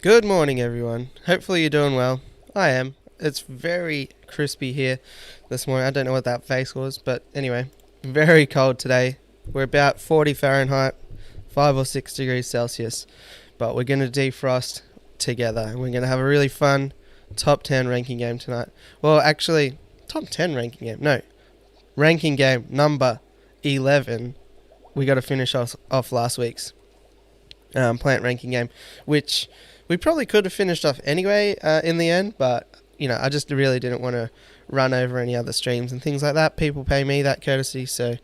Good morning, everyone. Hopefully you're doing well. I am. It's very crispy here this morning. I don't know what that face was, but anyway, very cold today. We're about 40 Fahrenheit, 5 or 6 degrees Celsius, but we're going to defrost together. We're going to have a really fun top 10 ranking game tonight. Well, actually, top 10 ranking game. No, ranking game number 11. We got to finish off last week's plant ranking game, which we probably could have finished off anyway in the end, but I just really didn't want to run over any other streams and things like that. People pay me that courtesy, so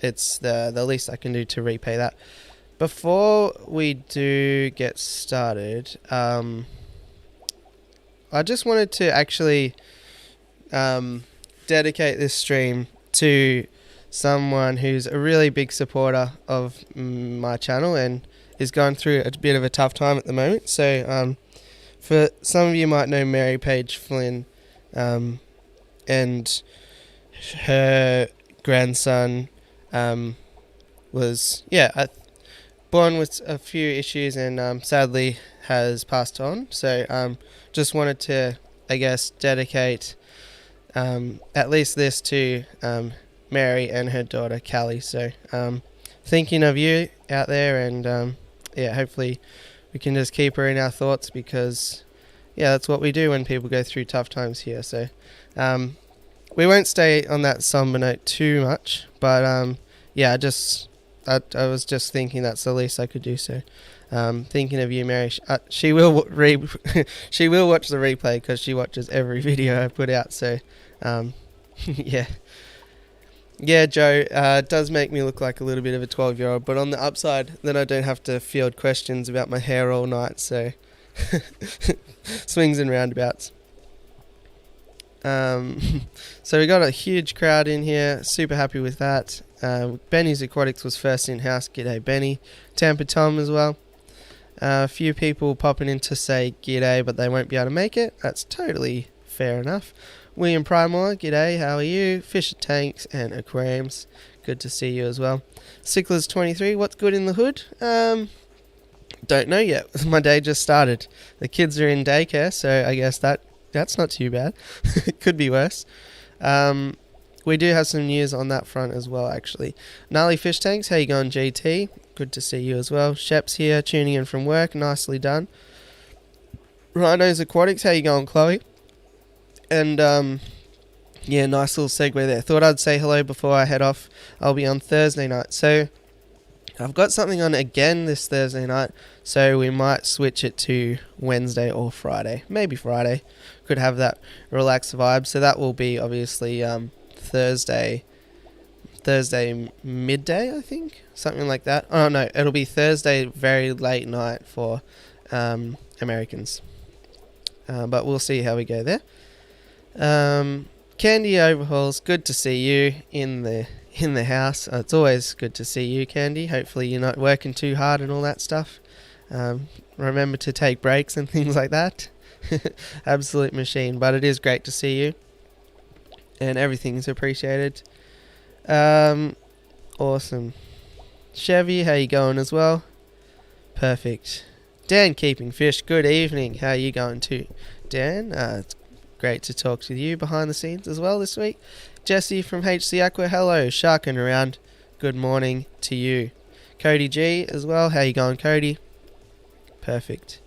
it's the least I can do to repay that. Before we do get started, I just wanted to actually dedicate this stream to someone who's a really big supporter of my channel and is going through a bit of a tough time at the moment. So for some of you might know Mary Page Flynn, and her grandson was born with a few issues and sadly has passed on. So just wanted to, I guess, dedicate at least this to Mary and her daughter Callie. So thinking of you out there, and hopefully we can just keep her in our thoughts, because that's what we do when people go through tough times here. So we won't stay on that somber note too much, but I was just thinking that's the least I could do. So thinking of you, Mary. She will she will watch the replay because she watches every video I put out. So yeah, Joe, it does make me look like a little bit of a 12-year-old, but on the upside, then I don't have to field questions about my hair all night, so swings and roundabouts. So we got a huge crowd in here, super happy with that. Benny's Aquatics was first in-house, g'day Benny. Tampa Tom as well. A few people popping in to say g'day, but they won't be able to make it. That's totally fair enough. William Primor, g'day, how are you? Fisher Tanks and Aquariums, good to see you as well. Sicklers23, what's good in the hood? Don't know yet. My day just started. The kids are in daycare, so I guess that's not too bad. It could be worse. We do have some news on that front as well, actually. Gnarly Fish Tanks, how you going, GT? Good to see you as well. Shep's here, tuning in from work, nicely done. Rhinos Aquatics, how you going, Chloe? And nice little segue there. Thought I'd say hello before I head off. I'll be on Thursday night. So I've got something on again this Thursday night, so we might switch it to Wednesday or Friday. Maybe Friday. Could have that relaxed vibe. So that will be obviously Thursday midday, I think. Something like that. Oh no, it'll be Thursday very late night for Americans. But we'll see how we go there. Candy Overhauls, good to see you in the house. It's always good to see you, Candy. Hopefully you're not working too hard and all that stuff. Remember to take breaks and things like that. Absolute machine, but it is great to see you, and everything's appreciated. Awesome. Chevy, how you going as well? Perfect. Dan Keeping Fish, good evening. How you going too, Dan? It's great to talk to you behind the scenes as well this week. Jesse from HC Aqua, hello. Sharking around, good morning to you. Cody G as well, how you going, Cody? Perfect.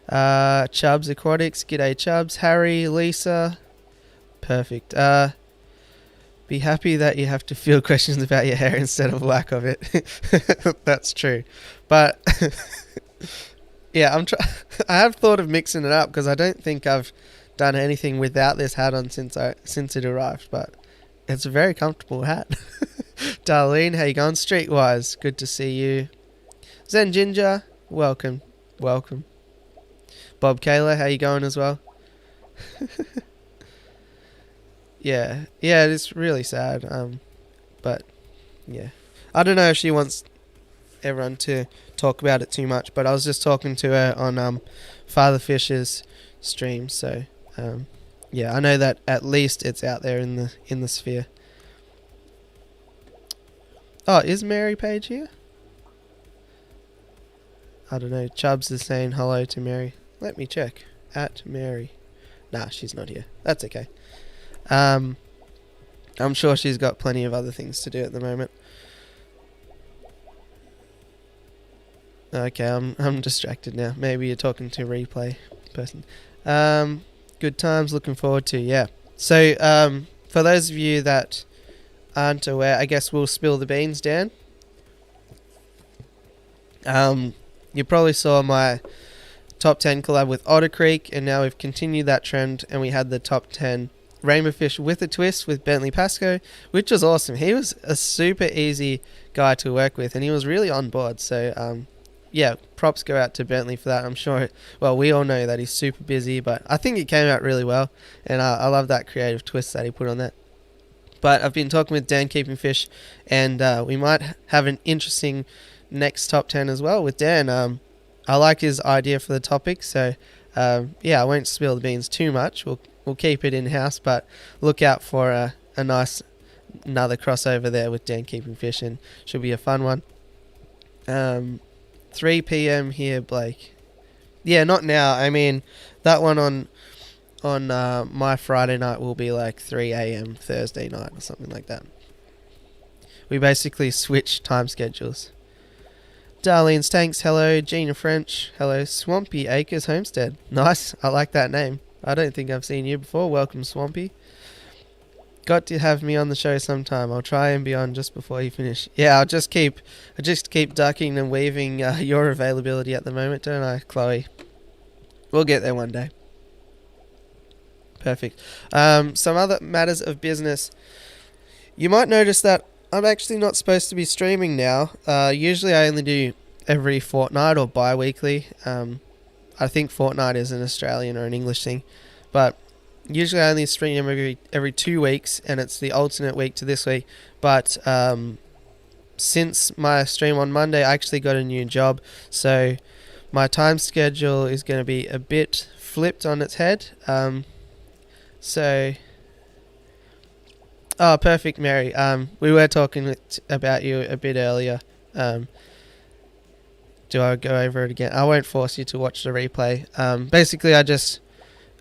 Chubbs Aquatics, g'day Chubbs. Harry, Lisa, perfect. Be happy that you have to field questions about your hair instead of lack of it. That's true. But yeah, I have thought of mixing it up, because I don't think I've done anything without this hat on since it arrived, but it's a very comfortable hat. Darlene, how you going? Streetwise, good to see you. Zen Ginger, welcome. Bob Kayla, how you going as well? yeah, it's really sad. But yeah, I don't know if she wants everyone to talk about it too much, but I was just talking to her on Father Fish's stream, so I know that at least it's out there in the sphere. Oh, is Mary Page here? I don't know. Chubbs is saying hello to Mary. Let me check. At Mary. Nah, she's not here. That's okay. I'm sure she's got plenty of other things to do at the moment. Okay, I'm distracted now. Maybe you're talking to a replay person. Good times, looking forward to, yeah. So, for those of you that aren't aware, I guess we'll spill the beans, Dan. You probably saw my top 10 collab with Otter Creek, and now we've continued that trend, and we had the top 10 Rainbow Fish with a twist with Bentley Pascoe, which was awesome. He was a super easy guy to work with, and he was really on board. So, yeah, props go out to Bentley for that. I'm sure, well, we all know that he's super busy, but I think it came out really well, and I love that creative twist that he put on that. But I've been talking with Dan Keeping Fish, and we might have an interesting next top 10 as well with Dan. I like his idea for the topic, so yeah, I won't spill the beans too much. We'll keep it in-house, but look out for a nice another crossover there with Dan Keeping Fish, and should be a fun one. 3 p.m. here, Blake. Yeah, not now. I mean, that one on my Friday night will be like 3 a.m. Thursday night or something like that. We basically switch time schedules. Darlene's Tanks, hello. Gina French, hello. Swampy Acres Homestead. Nice, I like that name. I don't think I've seen you before. Welcome, Swampy. Got to have me on the show sometime. I'll try and be on just before you finish. Yeah, I just keep ducking and weaving your availability at the moment, don't I, Chloe? We'll get there one day. Perfect. Some other matters of business. You might notice that I'm actually not supposed to be streaming now. Usually I only do every fortnight or bi-weekly. I think fortnight is an Australian or an English thing. But usually I only stream every 2 weeks, and it's the alternate week to this week. But since my stream on Monday, I actually got a new job. So my time schedule is going to be a bit flipped on its head. Oh, perfect, Mary. We were talking about you a bit earlier. Do I go over it again? I won't force you to watch the replay. Basically, I just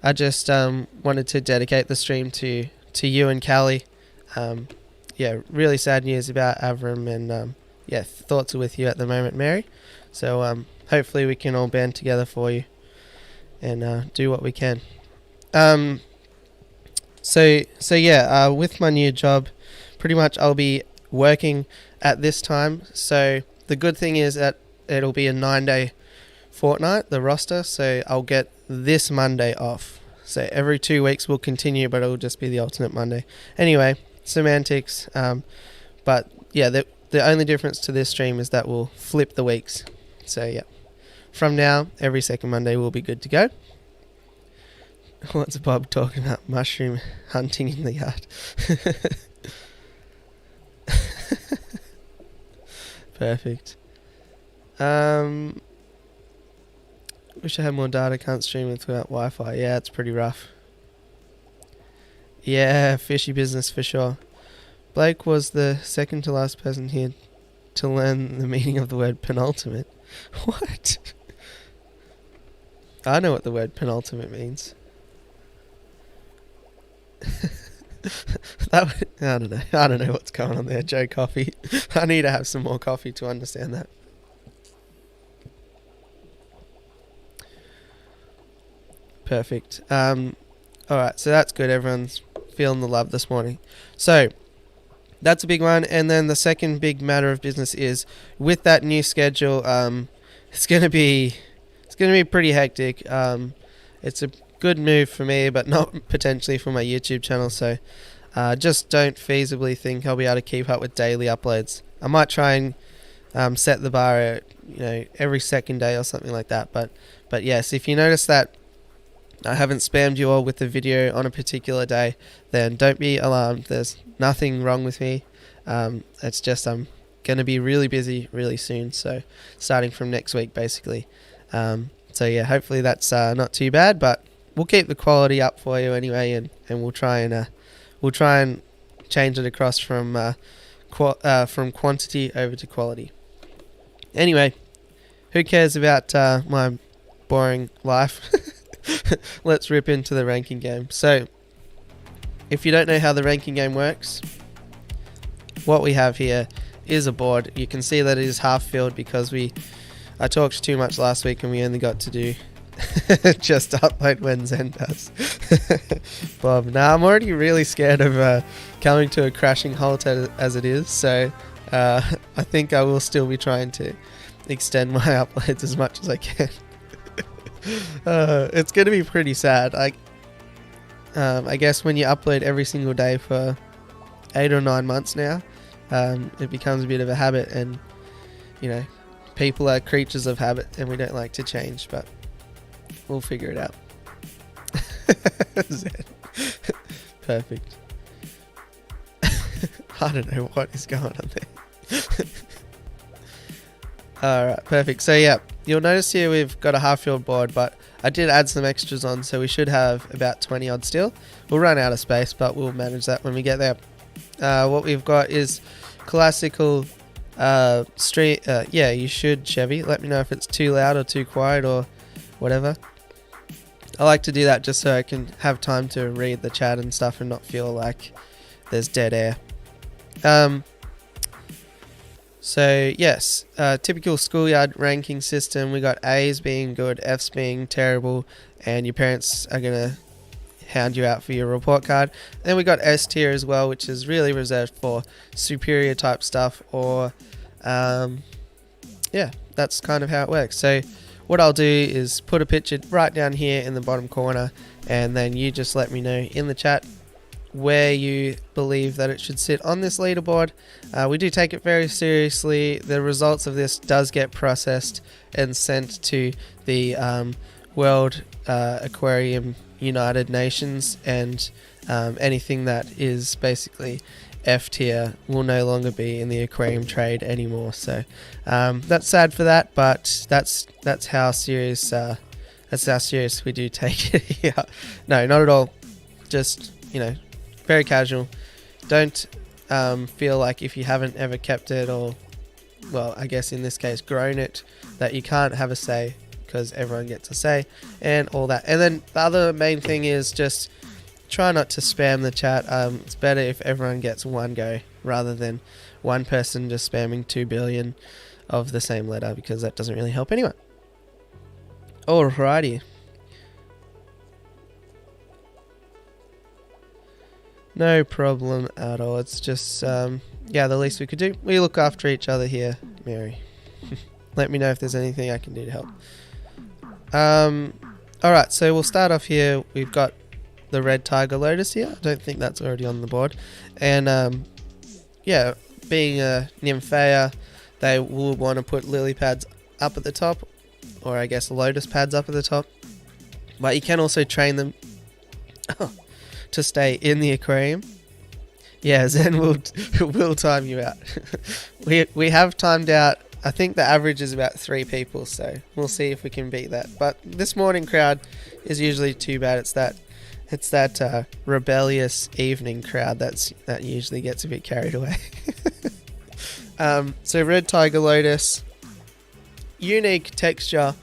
wanted to dedicate the stream to you and Callie. Yeah, really sad news about Avram, and yeah, thoughts are with you at the moment, Mary. So hopefully we can all band together for you and do what we can. So yeah, with my new job, pretty much I'll be working at this time. So the good thing is that it'll be a 9-day fortnight, the roster. So I'll get this Monday off. So every 2 weeks will continue, but it'll just be the alternate Monday. Anyway, semantics. But yeah, the only difference to this stream is that we'll flip the weeks. So yeah, from now, every second Monday will be good to go. What's Bob talking about? Mushroom hunting in the yard. Perfect. Wish I had more data. Can't stream without Wi-Fi. Yeah, it's pretty rough. Yeah, fishy business for sure. Blake was the second to last person here to learn the meaning of the word penultimate. What? I know what the word penultimate means. I don't know what's going on there, Joe Coffee. I need to have some more coffee to understand that. Perfect. Alright, so that's good. Everyone's feeling the love this morning. So that's a big one. And then the second big matter of business is with that new schedule, it's gonna be pretty hectic. It's a good move for me, but not potentially for my YouTube channel. So just don't feasibly think I'll be able to keep up with daily uploads. I might try and set the bar at every second day or something like that. But yes, if you notice that I haven't spammed you all with the video on a particular day, then don't be alarmed. There's nothing wrong with me. It's just I'm going to be really busy really soon. So starting from next week, basically. So yeah, hopefully that's not too bad, but we'll keep the quality up for you anyway, and we'll try and change it across from quantity over to quality. Anyway, who cares about my boring life? Let's rip into the ranking game. So, if you don't know how the ranking game works, what we have here is a board. You can see that it is half filled because I talked too much last week and we only got to do just upload when Zen does. Bob, nah, I'm already really scared of coming to a crashing halt as it is, so I think I will still be trying to extend my uploads as much as I can. It's going to be pretty sad. I guess when you upload every single day for 8 or 9 months now, it becomes a bit of a habit, and you know, people are creatures of habit and we don't like to change, but we'll figure it out. Perfect. I don't know what is going on there. Alright, perfect. So yeah, you'll notice here we've got a half-filled board, but I did add some extras on, so we should have about 20 odd still. We'll run out of space, but we'll manage that when we get there. What we've got is classical street. Yeah, you should, Chevy. Let me know if it's too loud or too quiet or whatever. I like to do that just so I can have time to read the chat and stuff and not feel like there's dead air. So yes, typical schoolyard ranking system. We got A's being good, F's being terrible, and your parents are gonna hound you out for your report card. Then we got S tier as well, which is really reserved for superior type stuff, or yeah, that's kind of how it works. So what I'll do is put a picture right down here in the bottom corner, and then you just let me know in the chat where you believe that it should sit on this leaderboard. We do take it very seriously. The results of this does get processed and sent to the World Aquarium United Nations, and anything that is basically F tier will no longer be in the aquarium trade anymore. So that's sad for that, but that's how serious we do take it. Yeah, no, not at all. Just, you know, very casual. Don't feel like if you haven't ever kept it, or, well, I guess in this case grown it, that you can't have a say, because everyone gets a say and all that. And then the other main thing is just try not to spam the chat. It's better if everyone gets one go rather than one person just spamming 2 billion of the same letter, because that doesn't really help anyone. Alrighty. No problem at all. It's just, yeah, the least we could do. We look after each other here, Mary. Let me know if there's anything I can do to help. Alright, so we'll start off here. We've got the red tiger lotus here. I don't think that's already on the board. And, yeah, being a nymphaea, they will want to put lily pads up at the top, or I guess lotus pads up at the top. But you can also train them to stay in the aquarium. Yeah, Zen will time you out. we have timed out. I think the average is about 3 people, so we'll see if we can beat that. But this morning crowd is usually too bad. It's that rebellious evening crowd that usually gets a bit carried away. So red tiger lotus, unique texture,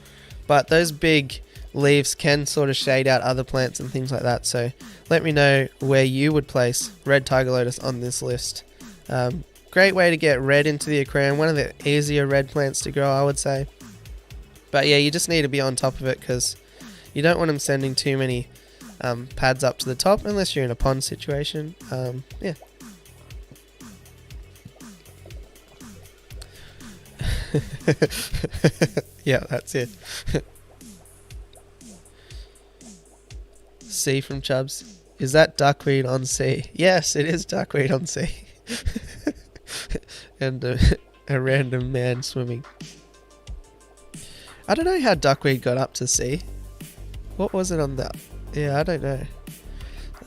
but those big leaves can sort of shade out other plants and things like that. So let me know where you would place red tiger lotus on this list. Great way to get red into the aquarium. One of the easier red plants to grow, I would say. But yeah, you just need to be on top of it, because you don't want them sending too many pads up to the top unless you're in a pond situation. Yeah. Yeah, that's it. C from Chubbs. Is that duckweed on sea? Yes, it is duckweed on sea. And a random man swimming. I don't know how duckweed got up to sea. What was it on that? Yeah, I don't know.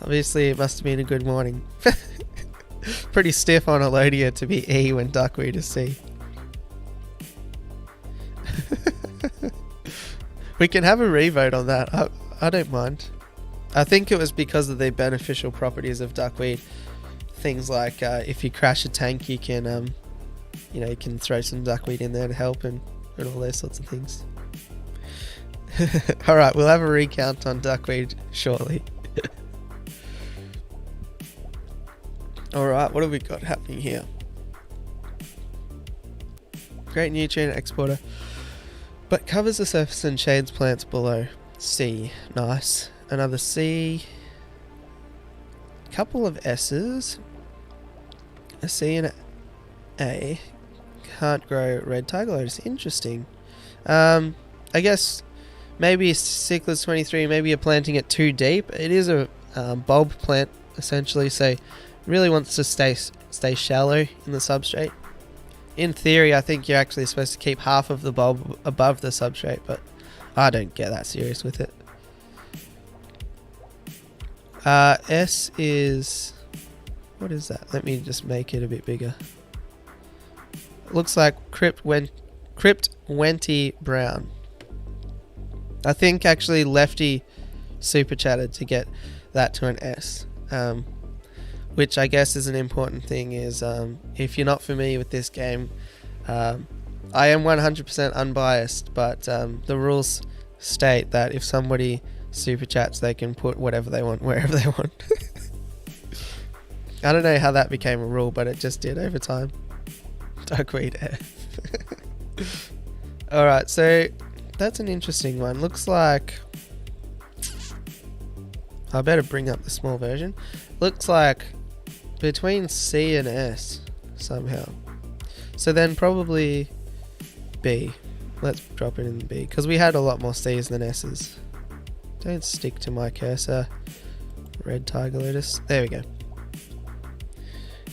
Obviously, it must have been a good morning. Pretty stiff on Elodia to be E when duckweed is C. We can have a revote on that. I don't mind. I think it was because of the beneficial properties of duckweed. Things like if you crash a tank, you can, you know, you can throw some duckweed in there to help, and and all those sorts of things. Alright, we'll have a recount on Duckweed shortly. Alright, what have we got happening here? Great nutrient exporter, but covers the surface and shades plants below. C, nice. Another C. Couple of S's. A C and A. Can't grow red tiger lotus. Interesting. I guess maybe Cichlids 23, maybe you're planting it too deep. It is a bulb plant essentially, so really wants to stay shallow in the substrate. In theory, I think you're actually supposed to keep half of the bulb above the substrate, but I don't get that serious with it. S is... what is that? Let me just make it a bit bigger. It looks like Crypt Wenty Brown. I think actually Lefty super chatted to get that to an S. Which I guess is an important thing is if you're not familiar with this game, I am 100% unbiased, but the rules state that if somebody super chats, they can put whatever they want wherever they want. I don't know how that became a rule, but it just did over time. Duckweed F. Alright, so that's an interesting one. Looks like... I better bring up the small version. Looks like between C and S somehow. So then probably B. Let's drop it in B, because we had a lot more C's than S's. Don't stick to my cursor. Red tiger lotus. There we go.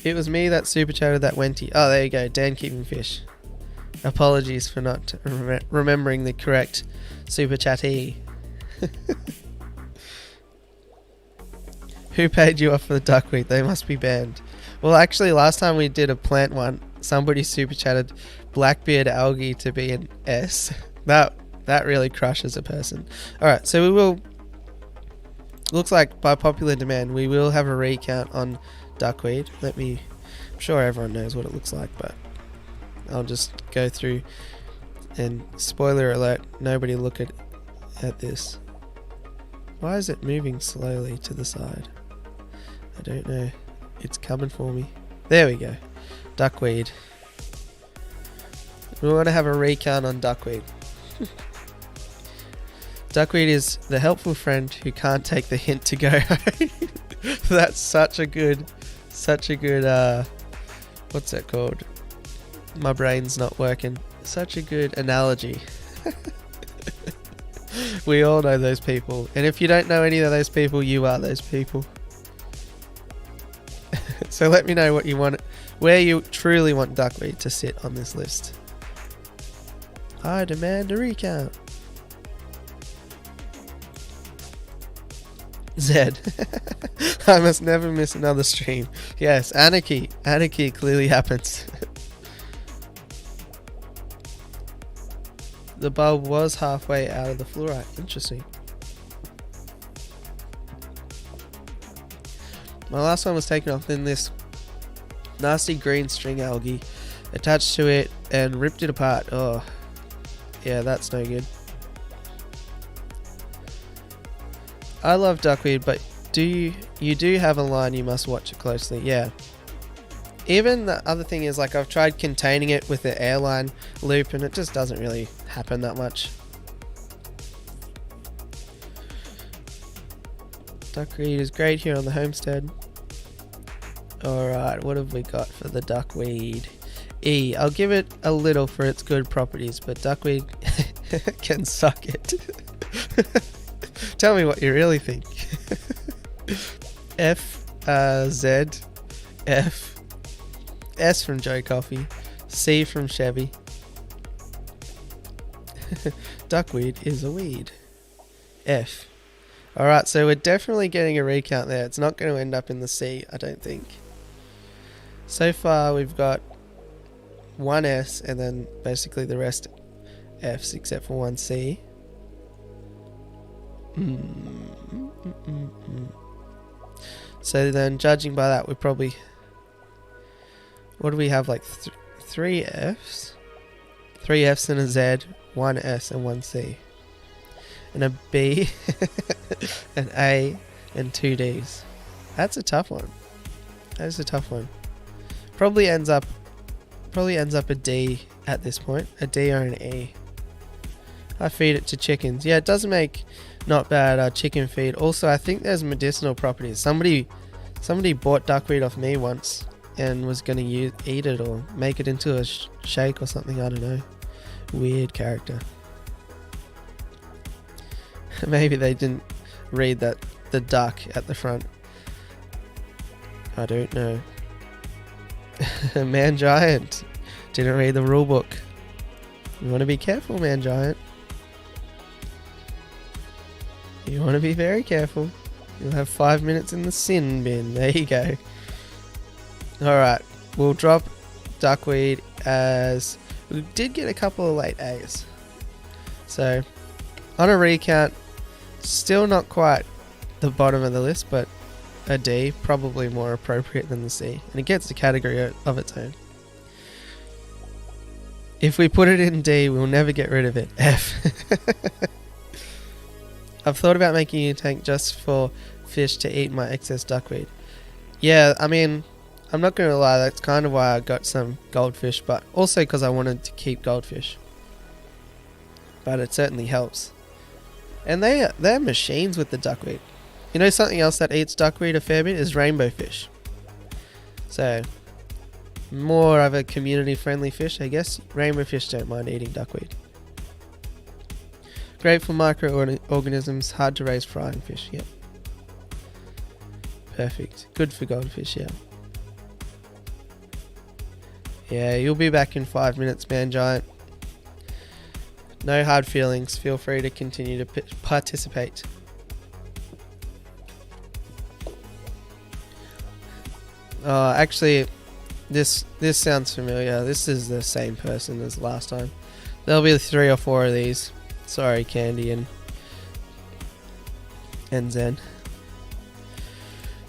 It was me that super chatted that Wenty. Oh, there you go. Dan Keeping Fish. Apologies for not remembering the correct super chattee. Who paid you off for the duckweed? They must be banned. Well, actually, last time we did a plant one, somebody super chatted Blackbeard algae to be an S. That really crushes a person. Alright, so we will... looks like by popular demand, we will have a recount on duckweed. I'm sure everyone knows what it looks like, but I'll just go through and spoiler alert, nobody look at this. Why is it moving slowly to the side? I don't know. It's coming for me. There we go. Duckweed. We want to have a recount on duckweed. Duckweed is the helpful friend who can't take the hint to go. That's such a good, what's that called? My brain's not working. Such a good analogy. We all know those people. And if you don't know any of those people, you are those people. So let me know what you want, where you truly want duckweed to sit on this list. I demand a recount. Z. I must never miss another stream. Yes, anarchy. Anarchy clearly happens. The bulb was halfway out of the fluorite. Interesting. My last one was taken off in this nasty green string algae attached to it and ripped it apart. Oh, yeah, that's no good. I love duckweed, but you do have a line you must watch it closely. Yeah. Even the other thing is, like, I've tried containing it with the airline loop and it just doesn't really happen that much. Duckweed is great here on the homestead. Alright, what have we got for the duckweed? E. I'll give it a little for its good properties, but duckweed can suck it. Tell me what you really think. F, Z, F, S from Joe Coffee, C from Chevy. Duckweed is a weed. F. Alright, so we're definitely getting a recount there. It's not going to end up in the C, I don't think. So far we've got one S and then basically the rest Fs except for one C. So then judging by that, we probably... what do we have, like 3 Fs? 3 F's and a Z, 1 S and 1 C. And a B, an A, and 2 D's. That's a tough one. That's a tough one. Probably ends up a D at this point. A D or an E. I feed it to chickens. Yeah, it does make not bad chicken feed. Also, I think there's medicinal properties. Somebody bought duckweed off me once and was going to eat it or make it into a shake or something. I don't know. Weird character. Maybe they didn't read that the duck at the front. I don't know. Man Giant didn't read the rule book. You want to be careful, Man Giant. You want to be very careful. You'll have 5 minutes in the sin bin. There you go. Alright, we'll drop duckweed as we did get a couple of late A's. So, on a recount, still not quite the bottom of the list, but a D, probably more appropriate than the C. And it gets the category of its own. If we put it in D, we'll never get rid of it. F. I've thought about making a tank just for fish to eat my excess duckweed. Yeah, I mean, I'm not going to lie, that's kind of why I got some goldfish, but also because I wanted to keep goldfish. But it certainly helps. And they're machines with the duckweed. You know something else that eats duckweed a fair bit is rainbow fish. So, more of a community friendly fish, I guess. Rainbow fish don't mind eating duckweed. Great for microorganisms, hard to raise frying fish, yep. Perfect. Good for goldfish, yeah. Yeah, you'll be back in 5 minutes, Man Giant. No hard feelings. Feel free to continue to participate. Actually, this sounds familiar. This is the same person as last time. There'll be 3 or 4 of these. Sorry, Candy and Zen.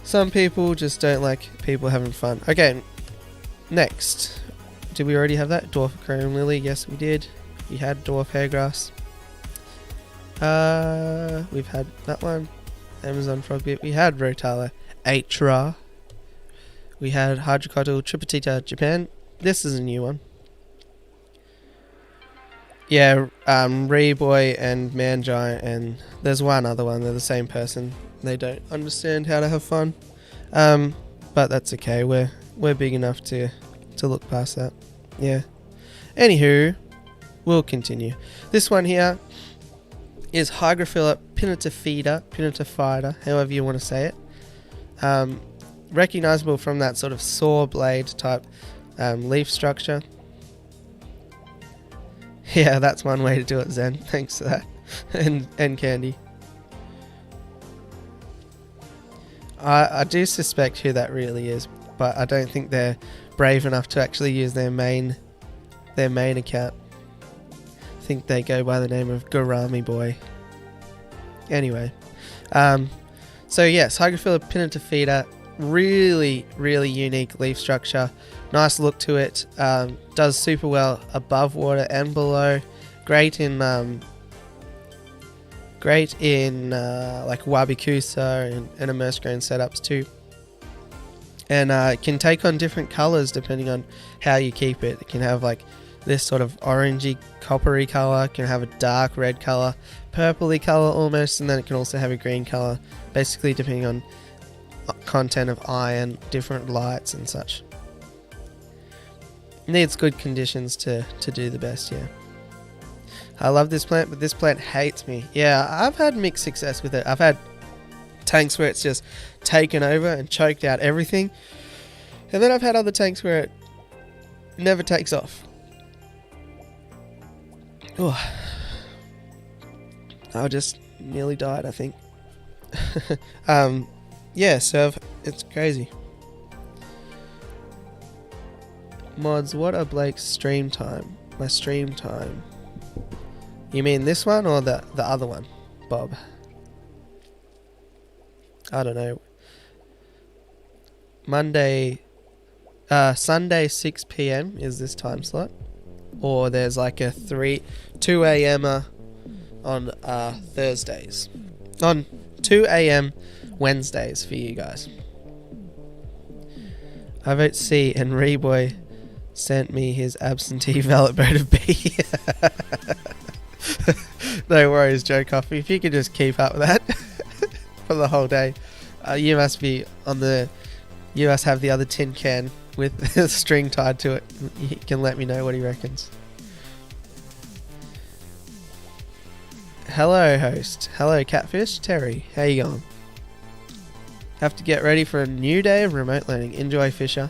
Some people just don't like people having fun. Okay, next. Did we already have that? Dwarf Aquarium Lily. Yes, we did. We had Dwarf Hairgrass. We've had that one. Amazon Frogbit. We had Rotala Atra. We had Hydrocotta Tripetita Japan. This is a new one. Yeah, Reboy and Man Giant, and there's one other one. They're the same person. They don't understand how to have fun. But that's okay. We're big enough to look past that. Yeah. Anywho, we'll continue. This one here is Hydrophilic Pinata, however you want to say it. Recognizable from that sort of saw blade type leaf structure. Yeah, that's one way to do it, Zen. Thanks for that. and Candy. I do suspect who that really is, but I don't think they're brave enough to actually use their main account. I think they go by the name of Gorami Boy. Anyway, so yes, Hydrophilic Pinata, really unique leaf structure. Nice look to it. Does super well above water and below. Great in like Wabikusa and immerse grain setups too. And it can take on different colors depending on how you keep it. It can have like this sort of orangey, coppery color. It can have a dark red color, purpley color almost, and then it can also have a green color. Basically, depending on content of iron, different lights and such. Needs good conditions to do the best, yeah. I love this plant, but this plant hates me. Yeah, I've had mixed success with it. I've had tanks where it's just taken over and choked out everything. And then I've had other tanks where it never takes off. Oh, I just nearly died, I think. Yeah, so it's crazy. Mods, what are Blake's stream time? My stream time. You mean this one or the other one, Bob? I don't know. Sunday 6 PM is this time slot. or there's like a 2 a.m. on Thursdays. On 2 a.m. Wednesdays for you guys. I vote C, and Reboy sent me his absentee ballot vote of B. No worries, Joe Coffee. If you could just keep up with that for the whole day. You must be on the... You must have the other tin can with a string tied to it. You can let me know what he reckons. Hello, host. Hello, Catfish. Terry, how you going? Have to get ready for a new day of remote learning. Enjoy, Fisher.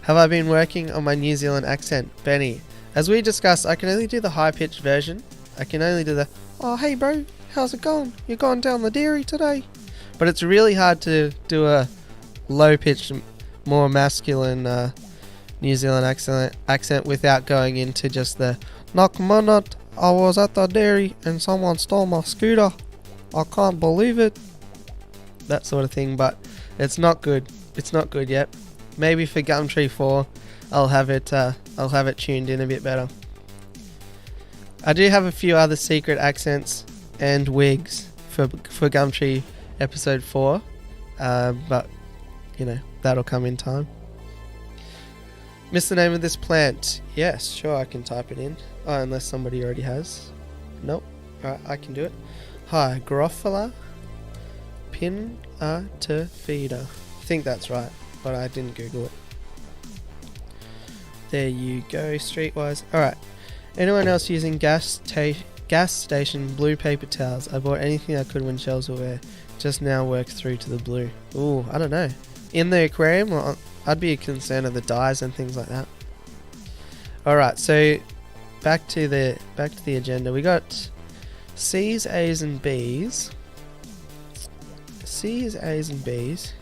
Have I been working on my New Zealand accent? Benny, as we discussed, I can only do the high-pitched version. I can only do the, oh, hey, bro, how's it going? You going down the dairy today? But it's really hard to do a low-pitched, more masculine New Zealand accent without going into just the, knock minute, I was at the dairy and someone stole my scooter. I can't believe it. That sort of thing, but it's not good. It's not good yet. Maybe for Gumtree 4, I'll have it tuned in a bit better. I do have a few other secret accents and wigs for Gumtree episode 4, but you know, that'll come in time. Miss the name of this plant? Yes, sure, I can type it in. Oh, unless somebody already has. Nope. Alright, I can do it. Hydrophilic Pinata. I think that's right, but I didn't Google it. There you go, streetwise. Alright. Anyone else using gas station blue paper towels? I bought anything I could when shelves were bare. Just now worked through to the blue. Ooh, I don't know. In the aquarium, well, I'd be concerned of the dyes and things like that. Alright, so back to the agenda. We got C's, A's and B's. C's, A's and B's.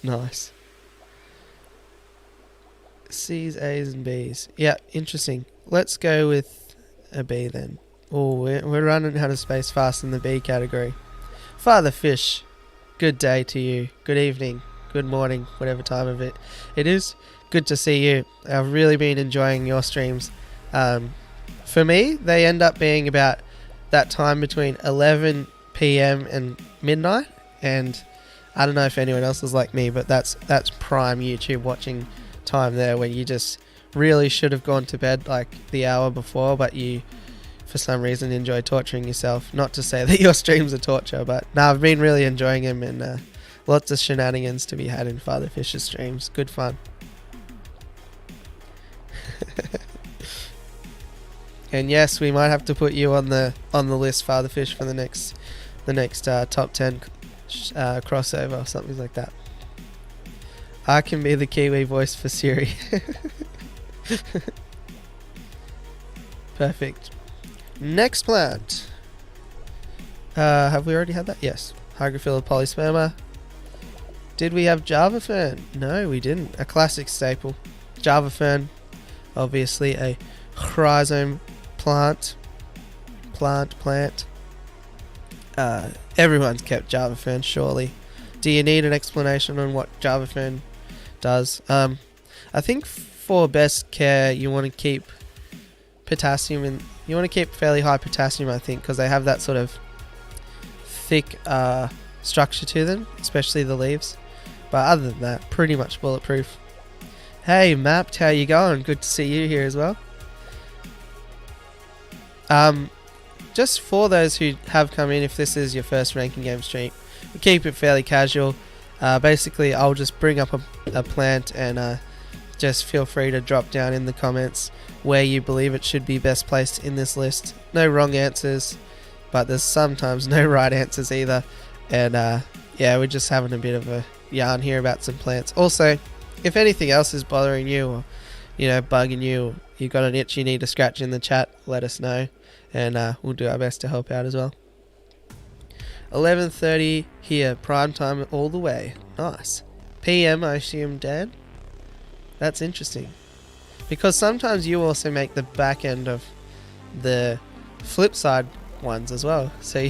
Nice. C's, A's and B's. Yeah, interesting. Let's go with a B then. Oh, we're running out of space fast in the B category. Father Fish, good day to you. Good evening, good morning, whatever time of it is. Good to see you. I've really been enjoying your streams. For me, they end up being about that time between 11 p.m. and midnight, and I don't know if anyone else is like me, but that's prime YouTube watching time there, when you just really should have gone to bed like the hour before, but you for some reason enjoy torturing yourself. Not to say that your streams are torture, but no, I've been really enjoying them, and lots of shenanigans to be had in Father Fish's streams. Good fun. And yes, we might have to put you on the list, Father Fish, for the next top 10 crossover or something like that. I can be the Kiwi voice for Siri. Perfect. Next plant. Have we already had that? Yes. Hydrophilic polysperma. Did we have Java Fern? No, we didn't. A classic staple. Java Fern. Obviously a rhizome plant. Everyone's kept Java Fern, surely. Do you need an explanation on what Java Fern does? I think for best care, you want to keep potassium, and you want to keep fairly high potassium, I think, because they have that sort of thick structure to them, especially the leaves. But other than that, pretty much bulletproof. Hey, Mapped, how you going? Good to see you here as well. Just for those who have come in, if this is your first ranking game stream, we keep it fairly casual. Basically, I'll just bring up a plant, and just feel free to drop down in the comments where you believe it should be best placed in this list. No wrong answers, but there's sometimes no right answers either. And yeah, we're just having a bit of a yarn here about some plants. Also, if anything else is bothering you, or bugging you, or you've got an itch you need to scratch in the chat, let us know, and we'll do our best to help out as well. 11:30 here, prime time all the way. Nice. PM, I assume, Dan? That's interesting. Because sometimes you also make the back end of the flip side ones as well. So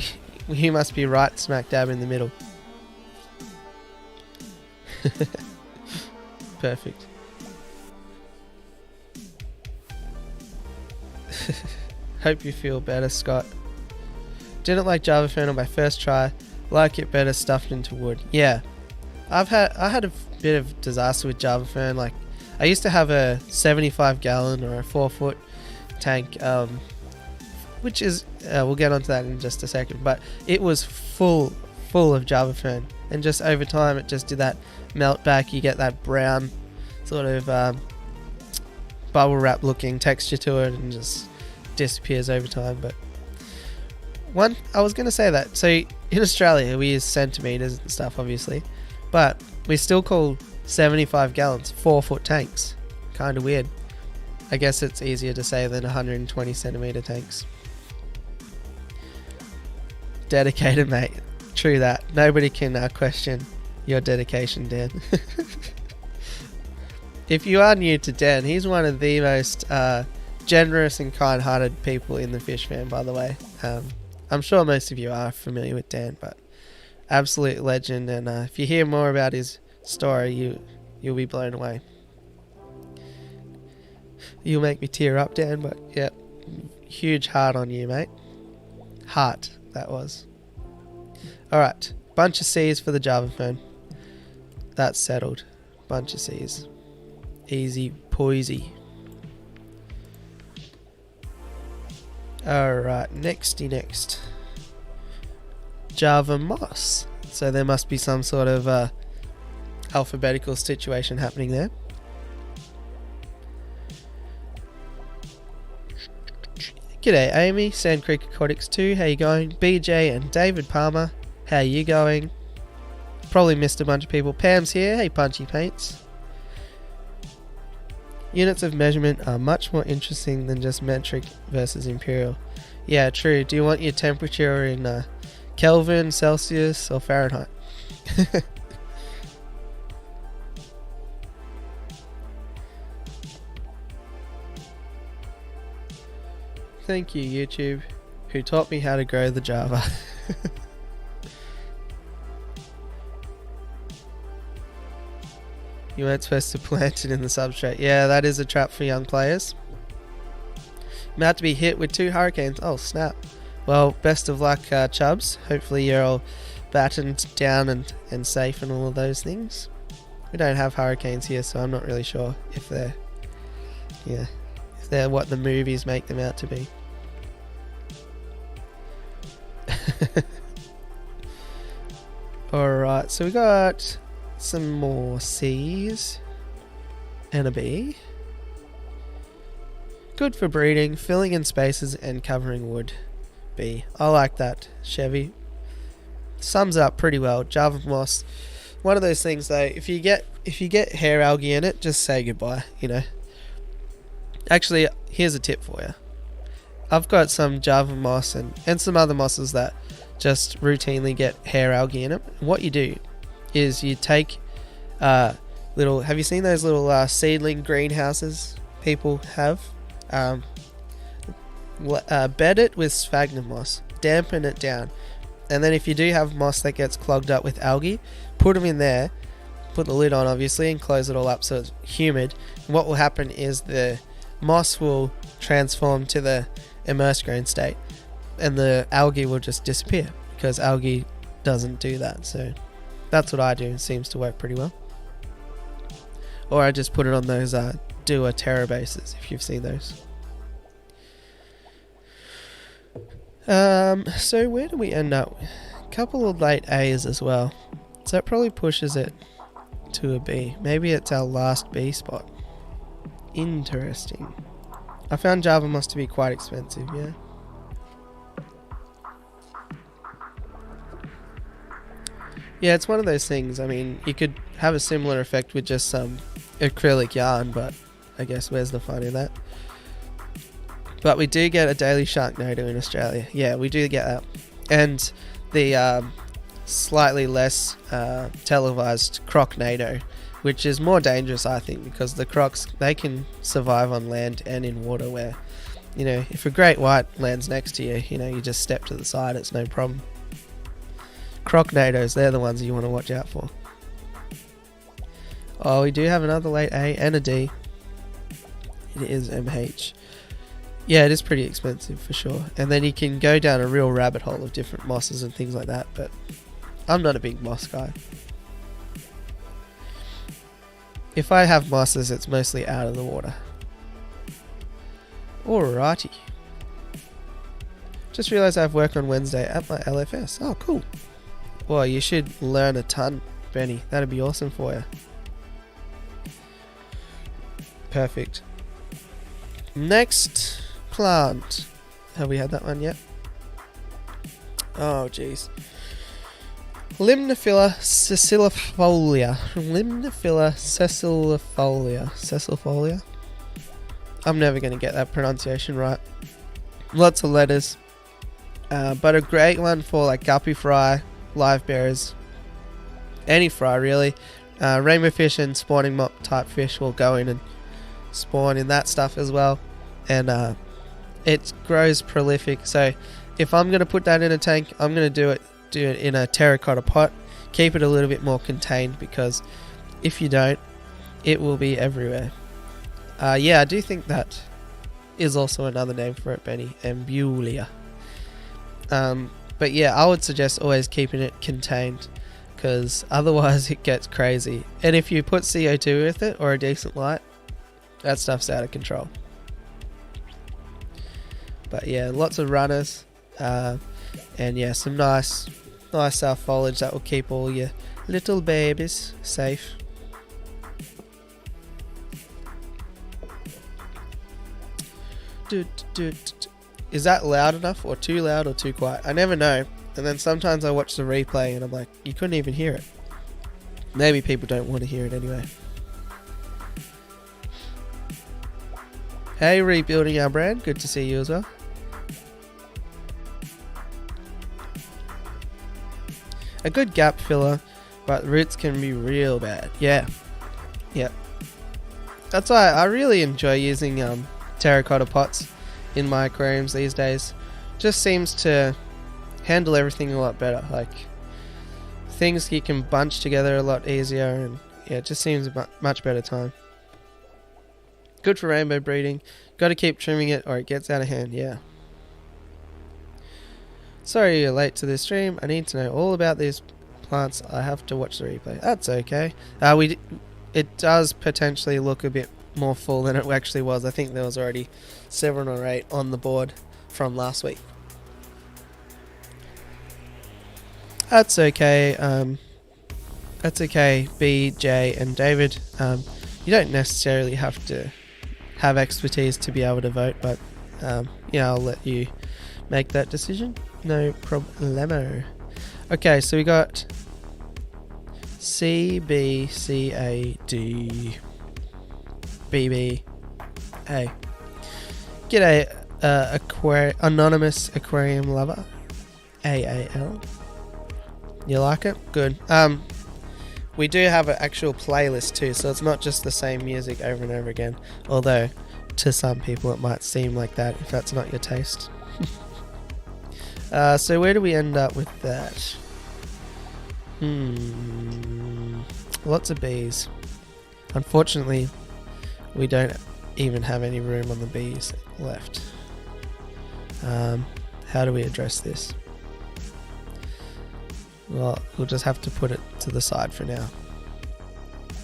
you must be right smack dab in the middle. perfect. Hope you feel better, Scott. Didn't like Java Fern on my first try. Like it better stuffed into wood. Yeah, I had a bit of disaster with Java Fern. Like, I used to have a 75 gallon or a 4-foot tank, which is we'll get onto that in just a second. But it was full of Java Fern, and just over time it just did that melt back. You get that brown sort of bubble wrap looking texture to it, and just disappears over time. But I was going to say that, so in Australia we use centimeters and stuff obviously, but we still call 75 gallons 4-foot tanks. Kind of weird. I guess it's easier to say than 120 centimeter tanks. Dedicated, mate. True that. Nobody can question your dedication, Dan. If you are new to Dan, he's one of the most generous and kind-hearted people in the fish fam, by the way. I'm sure most of you are familiar with Dan, but absolute legend. And if you hear more about his story, you'll be blown away. You'll make me tear up, Dan, but yeah, huge heart on you, mate. Heart, that was. Alright, bunch of C's for the Java Fern. That's settled. Bunch of C's. Easy poisy. Alright, next. Java moss. So there must be some sort of alphabetical situation happening there. G'day Amy, Sand Creek Aquatics 2, how you going? BJ and David Palmer, how you going? Probably missed a bunch of people. Pam's here, hey Punchy Paints. Units of measurement are much more interesting than just metric versus imperial. Yeah, true. Do you want your temperature in Kelvin, Celsius, or Fahrenheit? Thank you, YouTube, who taught me how to grow the Java. You weren't supposed to plant it in the substrate. Yeah, that is a trap for young players. I'm about to be hit with 2 hurricanes. Oh, snap. Well, best of luck, Chubbs. Hopefully you're all battened down and safe and all of those things. We don't have hurricanes here, so I'm not really sure if they're what the movies make them out to be. Alright, so we got some more C's and a B. Good for breeding, filling in spaces and covering wood. B. I like that, Chevy. Sums it up pretty well. Java moss. One of those things though, if you get hair algae in it, just say goodbye, you know. Actually, here's a tip for you. I've got some Java moss and some other mosses that just routinely get hair algae in them. What you do is you take have you seen those little seedling greenhouses people have? Bed it with sphagnum moss, dampen it down, and then if you do have moss that gets clogged up with algae, put them in there, put the lid on obviously and close it all up so it's humid. And what will happen is the moss will transform to the immersed grain state and the algae will just disappear because algae doesn't do that. So that's what I do. It seems to work pretty well. Or I just put it on those Dua Terra bases, if you've seen those. So where do we end up? A couple of late A's as well. So that probably pushes it to a B. Maybe it's our last B spot. Interesting. I found Java moss to be quite expensive, yeah. Yeah, it's one of those things. I mean, you could have a similar effect with just some acrylic yarn, but I guess where's the fun in that? But we do get a daily Sharknado in Australia. Yeah, we do get that. And the slightly less televised Crocnado, which is more dangerous, I think, because the crocs, they can survive on land and in water where, you know, if a great white lands next to you, you know, you just step to the side, it's no problem. Crocnados, they're the ones you want to watch out for. Oh, we do have another late A and a D. It is MH. Yeah, it is pretty expensive for sure. And then you can go down a real rabbit hole of different mosses and things like that, but I'm not a big moss guy. If I have mosses, it's mostly out of the water. Alrighty. Just realised I have work on Wednesday at my LFS. Oh, cool. Well, you should learn a ton, Benny. That'd be awesome for you. Perfect. Next plant. Have we had that one yet? Oh, jeez. Limnophila sessilifolia. Limnophila sessilifolia. I'm never going to get that pronunciation right. Lots of letters. But a great one for like guppy fry, livebearers, any fry really. Rainbow fish and spawning mop type fish will go in and spawn in that stuff as well. And it grows prolific. So if I'm going to put that in a tank, I'm going to do it in a terracotta pot. Keep it a little bit more contained, because if you don't, it will be everywhere. Yeah, I do think that is also another name for it, Benny. Ambulia. But yeah, I would suggest always keeping it contained, because otherwise it gets crazy. And if you put CO2 with it or a decent light, that stuff's out of control. But yeah, lots of runners. And yeah, some nice foliage that will keep all your little babies safe. Is that loud enough, or too loud, or too quiet? I never know. And then sometimes I watch the replay and I'm like, you couldn't even hear it. Maybe people don't want to hear it anyway. Hey, rebuilding our brand. Good to see you as well. A good gap filler, but roots can be real bad. Yeah. That's why I really enjoy using terracotta pots in my aquariums these days. Just seems to handle everything a lot better. Like, things you can bunch together a lot easier, and yeah, it just seems a much better time. Good for rainbow breeding. Got to keep trimming it or it gets out of hand. Yeah. Sorry you're late to this stream. I need to know all about these plants. I have to watch the replay. That's okay. It does potentially look a bit more full than it actually was. I think there was already 7 or 8 on the board from last week. That's okay. That's okay, B, J, and David. You don't necessarily have to have expertise to be able to vote, but yeah, I'll let you make that decision. No problemo. Okay, so we got C, B, C, A, D, B, B, A. G'day, anonymous aquarium lover. AAL. You like it? Good. We do have an actual playlist too, so it's not just the same music over and over again. Although, to some people it might seem like that if that's not your taste. So where do we end up with that? Lots of bees. Unfortunately, we don't even have any room on the bees left. How do we address this? Well, we'll just have to put it to the side for now.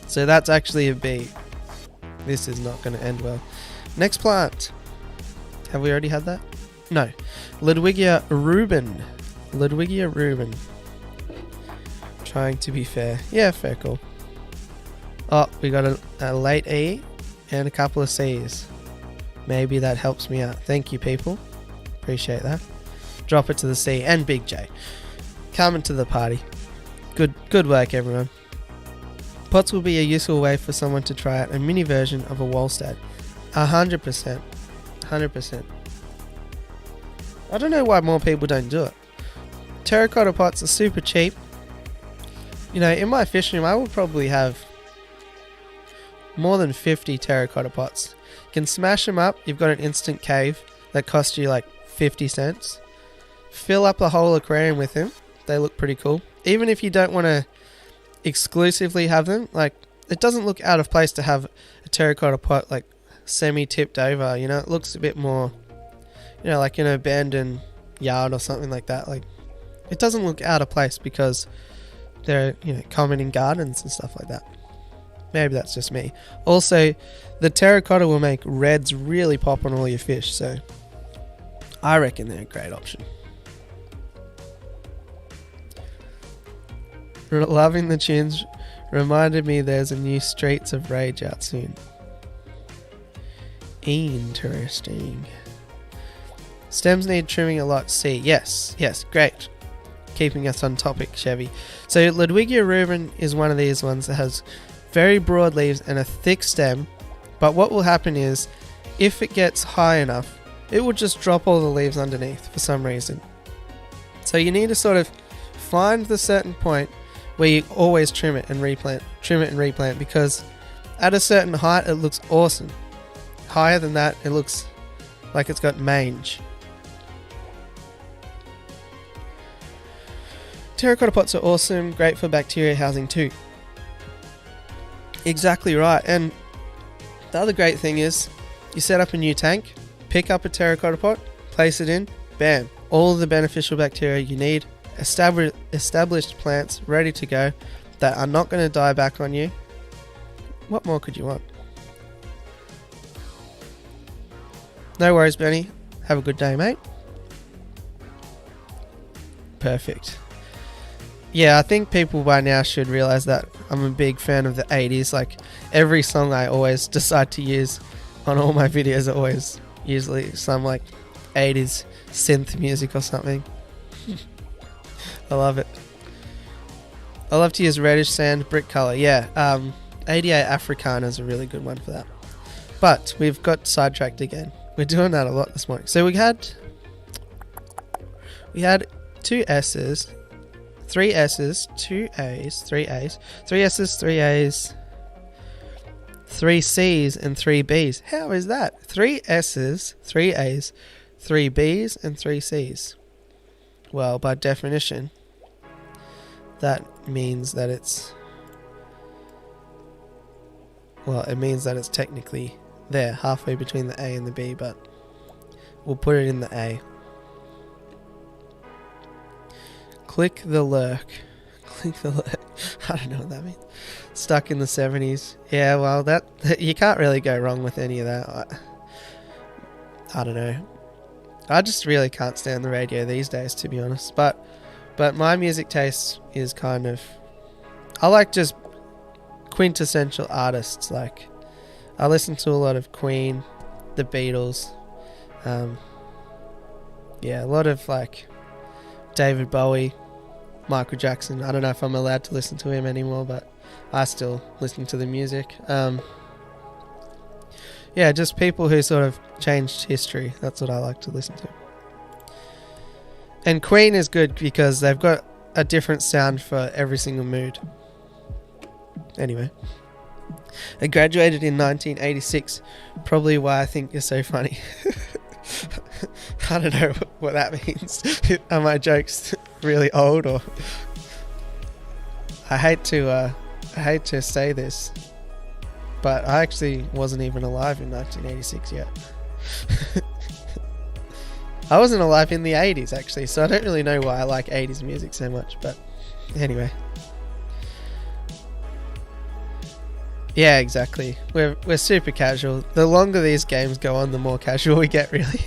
So that's actually a bee. This is not going to end well. Next plant. Have we already had that? No. Ludwigia Rubin. Ludwigia Rubin. Trying to be fair. Yeah, fair call. Oh, we got a late E and a couple of C's. Maybe that helps me out. Thank you, people. Appreciate that. Drop it to the C and Big J. Coming to the party. Good work, everyone. Pots will be a useful way for someone to try out a mini version of a Wallstad. 100%. 100%. I don't know why more people don't do it. Terracotta pots are super cheap. You know, in my fish room, I will probably have more than 50 terracotta pots. You can smash them up. You've got an instant cave that costs you like 50 cents. Fill up the whole aquarium with them. They look pretty cool. Even if you don't want to exclusively have them, like it doesn't look out of place to have a terracotta pot like semi-tipped over, you know. It looks a bit more, you know, like in an abandoned yard or something like that. Like, it doesn't look out of place because they're, you know, common in gardens and stuff like that. Maybe that's just me. Also, the terracotta will make reds really pop on all your fish, so I reckon they're a great option. Loving the tunes. Reminded me there's a new Streets of Rage out soon. Interesting. Stems need trimming a lot. C. Yes, great. Keeping us on topic, Chevy. So Ludwigia Rubin is one of these ones that has very broad leaves and a thick stem, but what will happen is, if it gets high enough, it will just drop all the leaves underneath for some reason. So you need to sort of find the certain point where you always trim it and replant, because at a certain height it looks awesome. Higher than that, it looks like it's got mange. Terracotta pots are awesome, great for bacteria housing too. Exactly right. And the other great thing is, you set up a new tank, pick up a terracotta pot, place it in, bam, all the beneficial bacteria you need, established plants ready to go that are not going to die back on you. What more could you want? No worries, Benny. Have a good day, mate. Perfect. Yeah, I think people by now should realize that I'm a big fan of the 80s. Like, every song I always decide to use on all my videos are always usually some like 80s synth music or something. I love it. I love to use reddish sand, brick color. Yeah, 88 Africana is a really good one for that. But we've got sidetracked again. We're doing that a lot this morning. So we had 2 S's, 3 S's, 2 A's, 3 A's, 3 S's, 3 A's, 3 C's, and 3 B's. How is that? 3 S's, 3 A's, 3 B's, and 3 C's. Well, by definition, that means that it's... well, it means that it's technically there, halfway between the A and the B, but we'll put it in the A. Click the lurk. Click the lurk. I don't know what that means. Stuck in the 70s. Yeah, well, that you can't really go wrong with any of that. I don't know. I just really can't stand the radio these days, to be honest. But my music taste is kind of... I like just quintessential artists. Like, I listen to a lot of Queen, the Beatles. Yeah, a lot of like David Bowie, Michael Jackson. I don't know if I'm allowed to listen to him anymore, but I still listen to the music. Yeah, just people who sort of changed history. That's what I like to listen to. And Queen is good because they've got a different sound for every single mood. Anyway. I graduated in 1986. Probably why I think you're so funny. I don't know what that means. Are my jokes really old, or... I hate to say this, but I actually wasn't even alive in 1986 yet. I wasn't alive in the 80s actually, so I don't really know why I like 80s music so much, but anyway. Yeah, exactly. We're super casual. The longer these games go on, the more casual we get, really.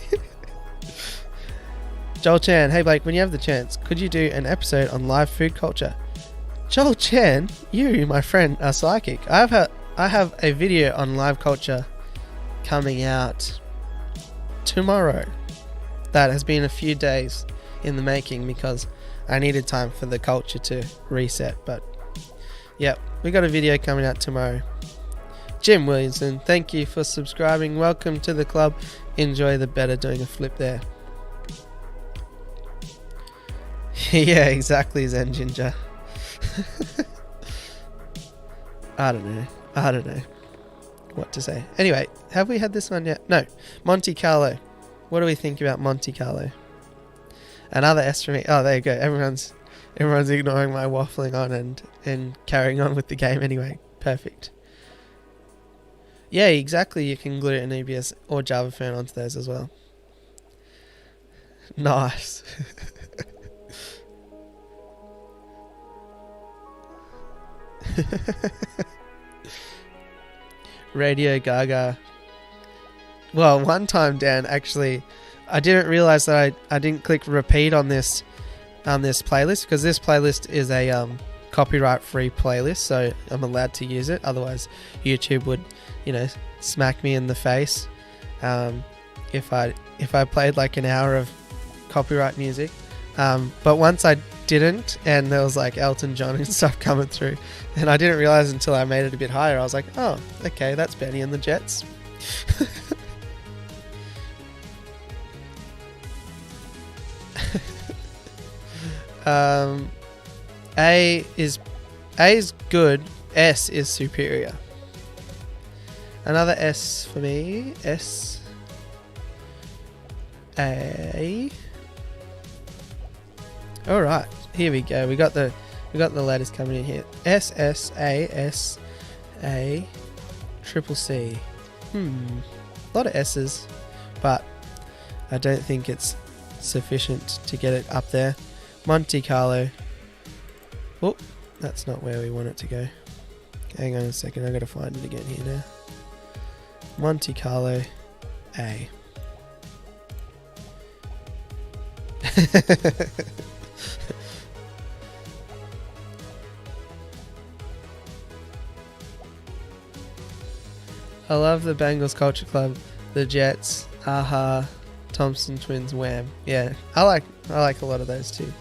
Joel Chan, hey Blake, when you have the chance, could you do an episode on live food culture? Joel Chan, you, my friend, are psychic. I have a video on live culture coming out tomorrow. That has been a few days in the making because I needed time for the culture to reset. But yep, we got a video coming out tomorrow. Jim Williamson, thank you for subscribing. Welcome to the club. Enjoy the better doing a flip there. Yeah, exactly, Zen Ginger. I don't know what to say. Anyway, have we had this one yet? No. Monte Carlo. What do we think about Monte Carlo? Another S for me. Oh, there you go. Everyone's ignoring my waffling on and carrying on with the game anyway. Perfect. Yeah, exactly. You can glue an EBS or Java Fern onto those as well. Nice. Radio Gaga. Well, one time, Dan, actually, I didn't realize that I didn't click repeat on this playlist, because this playlist is a copyright free playlist, so I'm allowed to use it. Otherwise, YouTube would, smack me in the face if I played like an hour of copyright music. But once I didn't, and there was like Elton John and stuff coming through, and I didn't realize until I made it a bit higher. I was like, oh, okay, that's Benny and the Jets. A is good, S is superior. Another S for me. S A. All right, here we go. We got the letters coming in here. S S A S A triple C. A lot of S's, but I don't think it's sufficient to get it up there. Monte Carlo. Oh, that's not where we want it to go. Hang on a second, I gotta find it again here now. Monte Carlo A. I love the Bengals Culture Club, the Jets, Aha, Thompson Twins, Wham. Yeah, I like a lot of those too.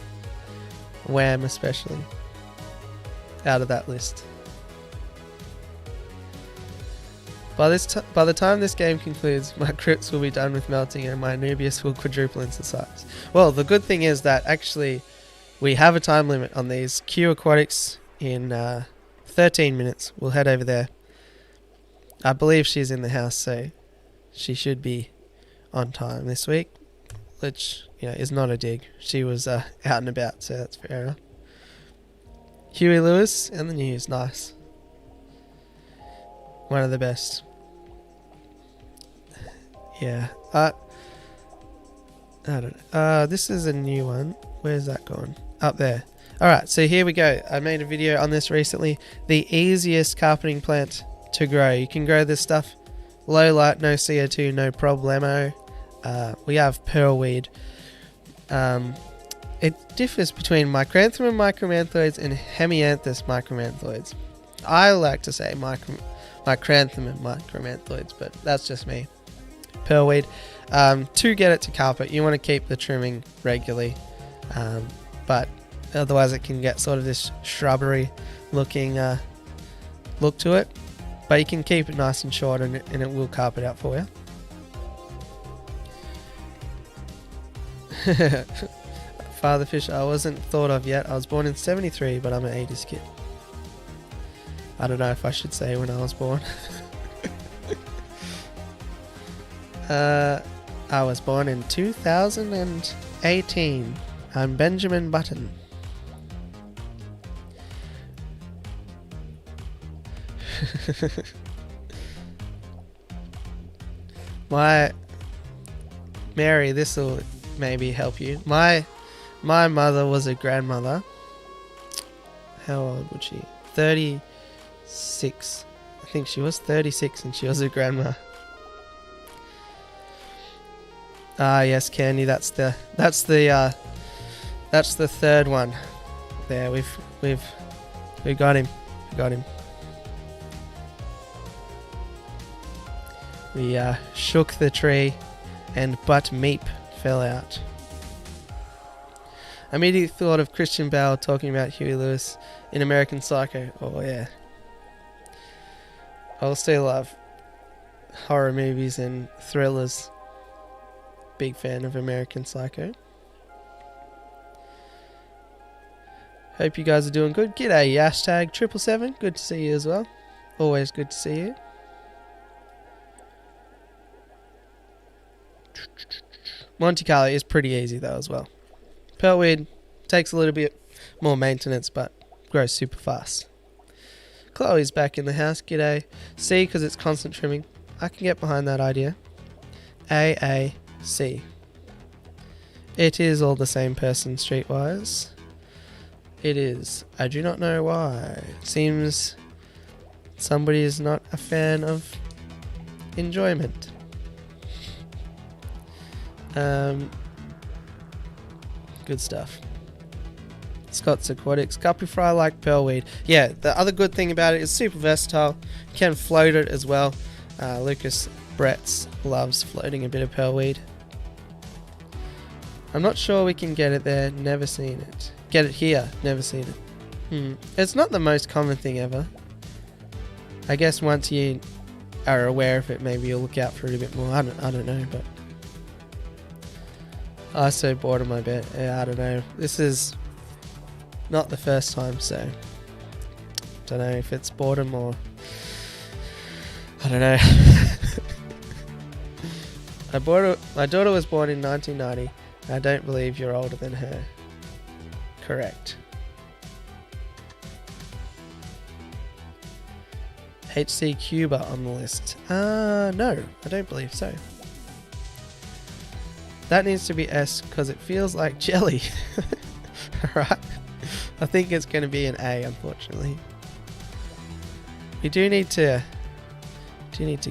Wham especially. Out of that list. By the time this game concludes, my crypts will be done with melting and my Anubius will quadruple into size. Well, the good thing is that actually we have a time limit on these. Q Aquatics in 13 minutes. We'll head over there. I believe she's in the house, so she should be on time this week, which is not a dig. She was out and about, so that's fair enough. Huey Lewis and the news, nice. One of the best. Yeah. I don't know. This is a new one. Where's that gone? Up there. Alright, so here we go. I made a video on this recently. The easiest carpeting plant to grow. You can grow this stuff low light, no CO2, no problemo. We have pearlweed. It differs between Micranthemum micromanthoids and Hemianthus micromanthoids. I like to say Micranthemum micromanthoids, but that's just me. Pearlweed. To get it to carpet, you want to keep the trimming regularly, but otherwise it can get sort of this shrubbery looking look to it. But you can keep it nice and short, and it will carpet out for you. Father Fisher, I wasn't thought of yet. I was born in 73, but I'm an 80s kid. I don't know if I should say when I was born. I was born in 2018. I'm Benjamin Button. Mary, this will maybe help you. My mother was a grandmother. How old was she? 36. I think she was 36 and she was a grandma. Ah, yes, Candy, that's the third one. There, we got him. We shook the tree and But Meep fell out. I immediately thought of Christian Bale talking about Huey Lewis in American Psycho. Oh yeah. I'll still love horror movies and thrillers. Big fan of American Psycho. Hope you guys are doing good. G'day, hashtag 777. Good to see you as well. Always good to see you. Monte Carlo is pretty easy though as well. Pearlweed takes a little bit more maintenance but grows super fast. Chloe's back in the house. G'day. C because it's constant trimming. I can get behind that idea. A-A-C. It is all the same person streetwise. It is. I do not know why. It seems somebody is not a fan of enjoyment. Good stuff. Scott's Aquatics. Guppy fry like pearlweed. Yeah, the other good thing about it is super versatile. You can float it as well. Lucas Bretts loves floating a bit of pearlweed. I'm not sure we can get it there. Never seen it. Get it here. Never seen it. It's not the most common thing ever. I guess once you are aware of it, maybe you'll look out for it a bit more. I don't know, but I was so bored of my bed. Yeah, I don't know. This is not the first time, so don't know if it's boredom or I don't know. My daughter was born in 1990. I don't believe you're older than her. Correct. HC Cuba on the list. No, I don't believe so. That needs to be S because it feels like jelly. Alright. I think it's going to be an A, unfortunately. We do need to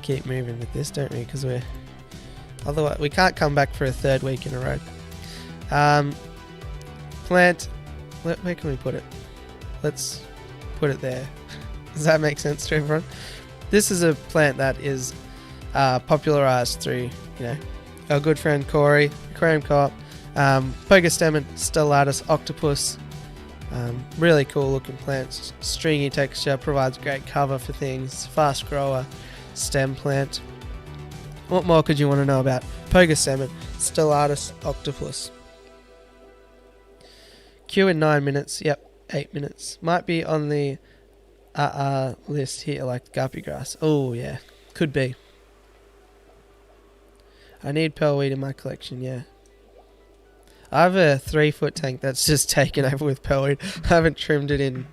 keep moving with this, don't we? Because otherwise we can't come back for a third week in a row. Plant. Where can we put it? Let's put it there. Does that make sense to everyone? This is a plant that is popularized through, our good friend Corey, Aquarium Co-op, Pogostemen stellatus, Octopus. Really cool looking plants. Stringy texture, provides great cover for things. Fast grower, stem plant. What more could you want to know about Pogostemen stellatus, Octopus? Q in 9 minutes. Yep, 8 minutes. Might be on the list here, like guppy grass. Oh yeah, could be. I need pearlweed in my collection, yeah. I have a 3-foot tank that's just taken over with pearlweed. I haven't trimmed it in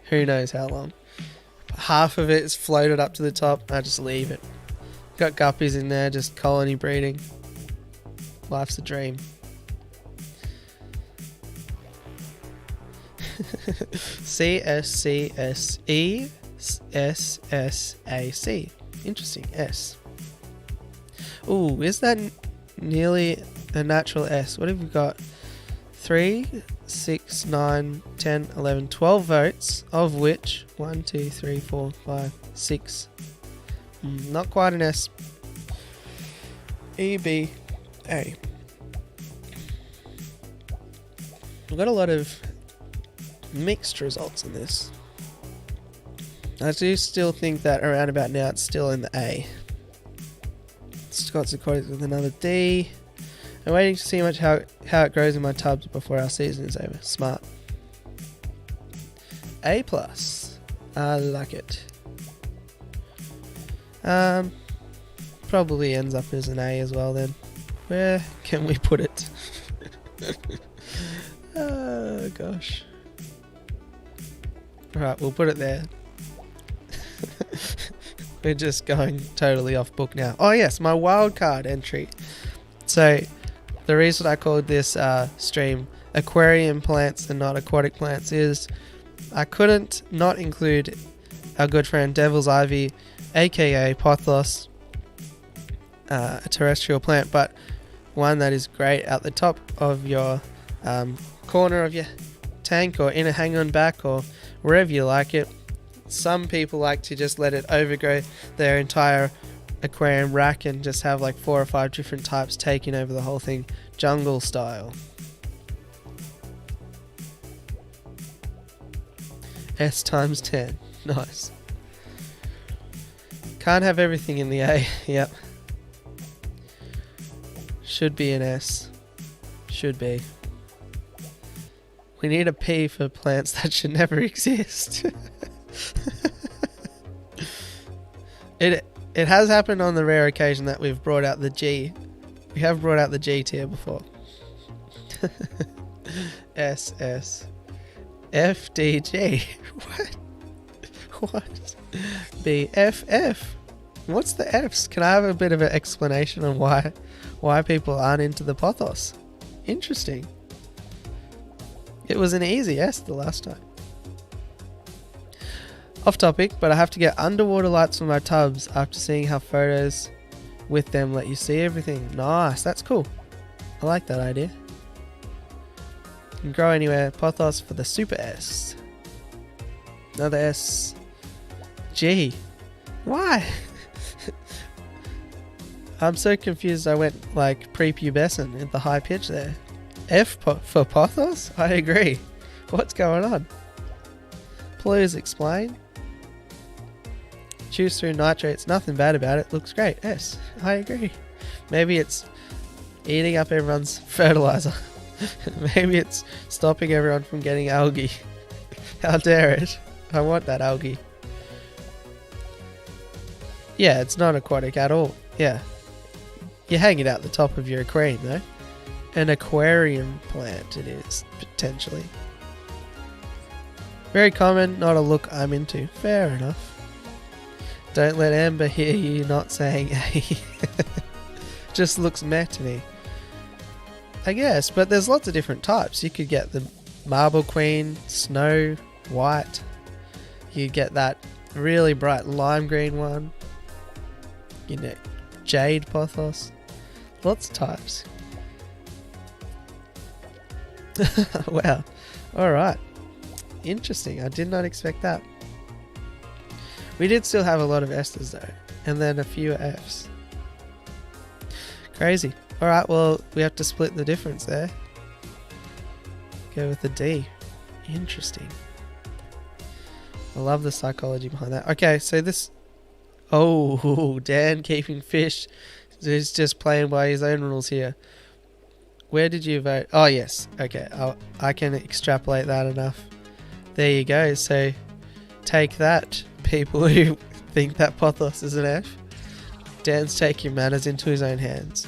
who knows how long. Half of it is floated up to the top. I just leave it. Got guppies in there, just colony breeding. Life's a dream. CSCSESSAC. Interesting. S. Ooh, is that nearly a natural S? What have we got? 3, 6, 9, 10, 11, 12 votes, of which 1, 2, 3, 4, 5, 6. Not quite an S. E, B, A. We've got a lot of mixed results in this. I do still think that around about now it's still in the A. Scott's Aquatics with another D. I'm waiting to see how it grows in my tubs before our season is over. Smart. A+. I like it. Probably ends up as an A as well then. Where can we put it? Oh gosh. Alright, we'll put it there. We're just going totally off book now. Oh yes, my wildcard entry. So the reason I called this stream Aquarium Plants and not Aquatic Plants is I couldn't not include our good friend Devil's Ivy, aka Pothos, a terrestrial plant, but one that is great at the top of your corner of your tank or in a hang-on back or wherever you like it. Some people like to just let it overgrow their entire aquarium rack and just have like 4 or 5 different types taking over the whole thing, jungle style. S times 10. Nice. Can't have everything in the A. Yep. Should be an S. Should be. We need a P for plants that should never exist. It has happened on the rare occasion that we've brought out the G. We have brought out the G tier before. S S F D G. What? What? BFF. What's the Fs? Can I have a bit of an explanation on why people aren't into the pothos? Interesting. It was an easy S the last time. Off topic, but I have to get underwater lights for my tubs after seeing how photos with them let you see everything. Nice, that's cool. I like that idea. You can grow anywhere. Pothos for the super S. Another S. G. Why? I'm so confused I went like prepubescent at the high pitch there. F for pothos? I agree. What's going on? Please explain. Chews through nitrates. Nothing bad about it. Looks great. S. I agree. Maybe it's eating up everyone's fertilizer. Maybe it's stopping everyone from getting algae. How dare it? I want that algae. Yeah, it's not aquatic at all. Yeah. You hang it out the top of your aquarium though. An aquarium plant it is, potentially. Very common, not a look I'm into. Fair enough. Don't let Amber hear you not saying A. Just looks meh to me. I guess, but there's lots of different types. You could get the Marble Queen, Snow, White. You get that really bright lime green one. You know, Jade Pothos. Lots of types. Wow. Alright. Interesting. I did not expect that. We did still have a lot of S's though. And then a few F's. Crazy. Alright, well, we have to split the difference there. Go with the D. Interesting. I love the psychology behind that. Okay, so this... Oh, Dan keeping fish. He's just playing by his own rules here. Where did you vote? Oh, yes. Okay, I can extrapolate that enough. There you go. So, take that, people who think that pothos is an F. Dan's taking matters into his own hands.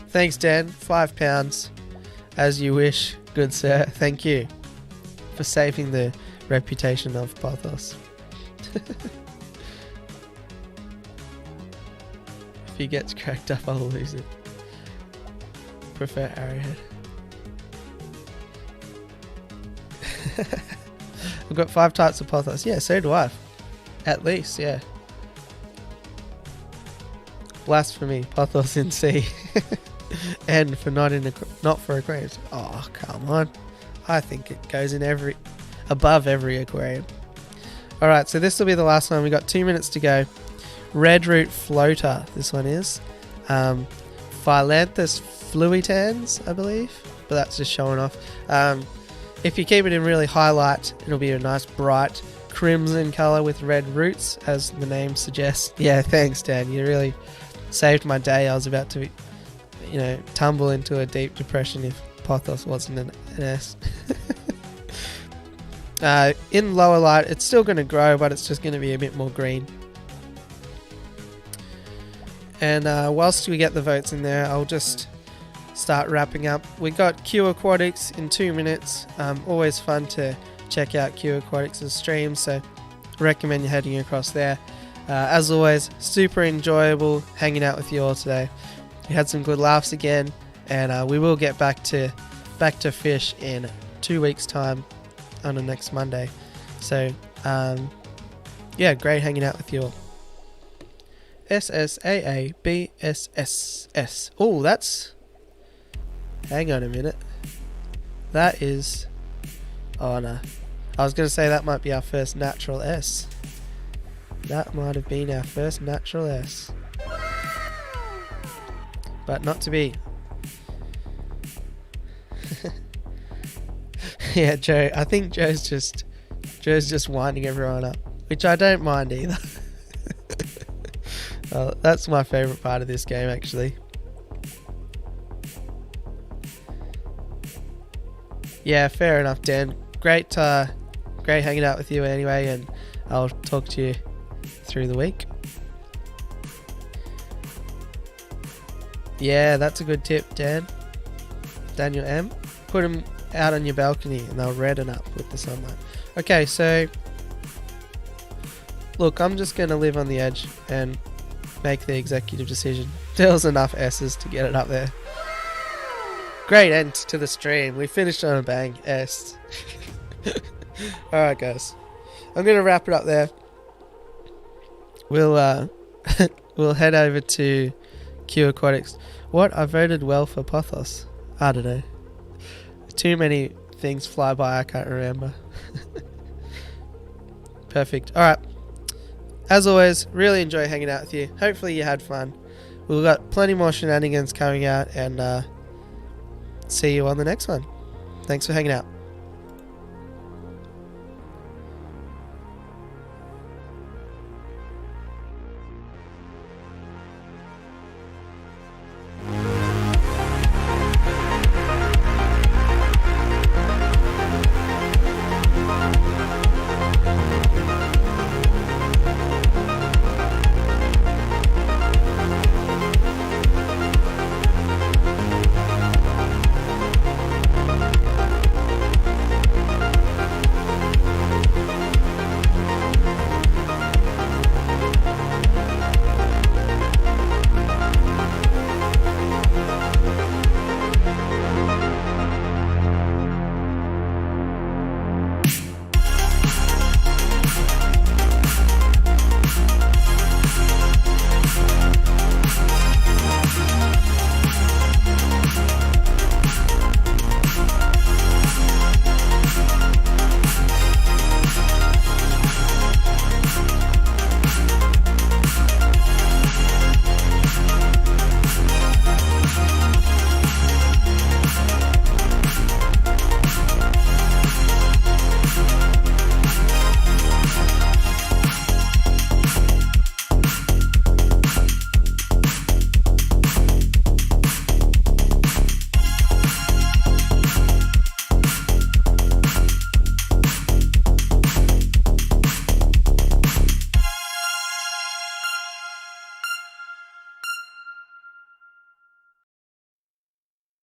Thanks, Dan. £5. As you wish, good sir. Thank you for saving the reputation of pothos. If he gets cracked up, I'll lose it. Prefer arrowhead. I've got 5 types of pothos. Yeah, so do I. At least, yeah. Blasphemy. Pothos in C. And for not for aquariums. Oh, come on. I think it goes in above every aquarium. Alright, so this will be the last one. We got 2 minutes to go. Red root floater, this one is. Phyllanthus fluitans, I believe. But that's just showing off. If you keep it in really high light, it'll be a nice bright crimson colour with red roots, as the name suggests. Yeah, thanks, Dan. You really saved my day. I was about to, tumble into a deep depression if pothos wasn't an S. In lower light, it's still going to grow, but it's just going to be a bit more green. And whilst we get the votes in there, I'll just start wrapping up. We got Q Aquatics in 2 minutes. Always fun to check out Q Aquatics' streams, so recommend you heading across there. As always, super enjoyable hanging out with you all today. We had some good laughs again, and we will get back to fish in 2 weeks' time on the next Monday. So, yeah, great hanging out with you all. SSAABSSS. Oh, that's... Hang on a minute. That is... Oh, no. I was going to say that might be our first natural S. That might have been our first natural S. But not to be. Yeah, Joe. I think Joe's just winding everyone up. Which I don't mind either. That's my favourite part of this game, actually. Yeah, fair enough, Dan. Great hanging out with you anyway, and I'll talk to you through the week. Yeah, that's a good tip, Dan. Daniel M. Put them out on your balcony and they'll redden up with the sunlight. Okay, so look, I'm just going to live on the edge and make the executive decision. There was enough S's to get it up there. Great end to the stream. We finished on a bang. S. Alright guys, I'm going to wrap it up there. We'll we'll head over to Q Aquatics. What? I voted well for Pothos. I don't know. Too many things fly by, I can't remember. Perfect. Alright. As always, really enjoy hanging out with you. Hopefully you had fun. We've got plenty more shenanigans coming out, and see you on the next one. Thanks for hanging out.